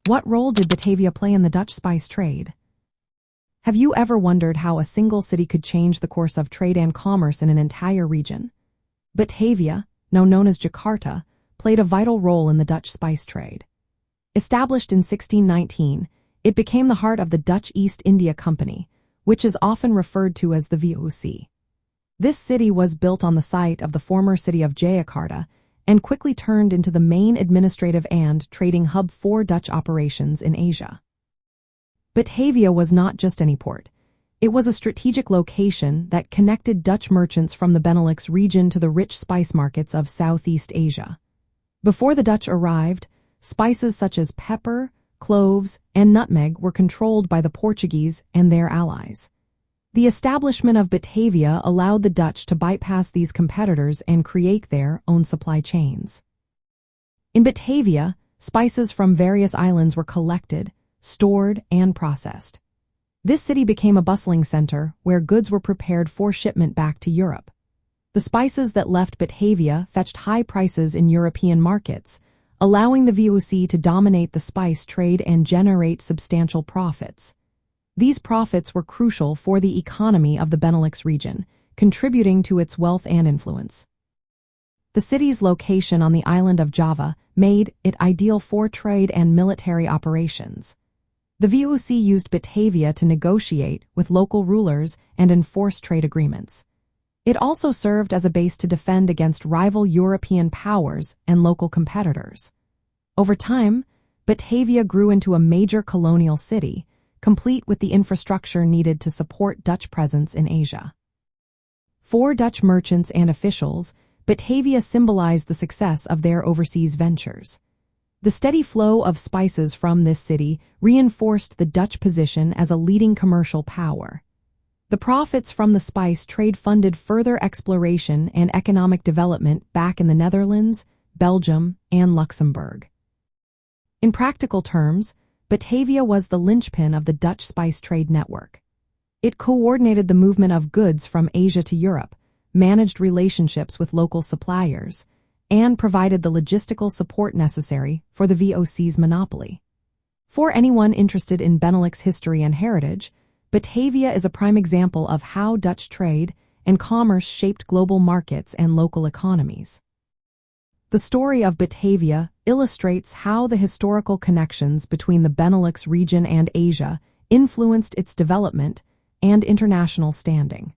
What role did Batavia play in the Dutch spice trade? Have you ever wondered how a single city could change the course of trade and commerce in an entire region? Batavia, now known as Jakarta, played a vital role in the Dutch spice trade. Established in 1619, it became the heart of the Dutch East India Company, which is often referred to as the VOC. This city was built on the site of the former city of Jakarta and quickly turned into the main administrative and trading hub for Dutch operations in Asia. Batavia was not just any port. It was a strategic location that connected Dutch merchants from the Benelux region to the rich spice markets of Southeast Asia. Before the Dutch arrived, spices such as pepper, cloves, and nutmeg were controlled by the Portuguese and their allies. The establishment of Batavia allowed the Dutch to bypass these competitors and create their own supply chains. In Batavia, spices from various islands were collected, stored, and processed. This city became a bustling center where goods were prepared for shipment back to Europe. The spices that left Batavia fetched high prices in European markets, allowing the VOC to dominate the spice trade and generate substantial profits. These profits were crucial for the economy of the Benelux region, contributing to its wealth and influence. The city's location on the island of Java made it ideal for trade and military operations. The VOC used Batavia to negotiate with local rulers and enforce trade agreements. It also served as a base to defend against rival European powers and local competitors. Over time, Batavia grew into a major colonial city, complete with the infrastructure needed to support Dutch presence in Asia. For Dutch merchants and officials, Batavia symbolized the success of their overseas ventures. The steady flow of spices from this city reinforced the Dutch position as a leading commercial power. The profits from the spice trade funded further exploration and economic development back in the Netherlands, Belgium, and Luxembourg. In practical terms, Batavia was the linchpin of the Dutch spice trade network. It coordinated the movement of goods from Asia to Europe, managed relationships with local suppliers, and provided the logistical support necessary for the VOC's monopoly. For anyone interested in Benelux history and heritage, Batavia is a prime example of how Dutch trade and commerce shaped global markets and local economies. The story of Batavia illustrates how the historical connections between the Benelux region and Asia influenced its development and international standing.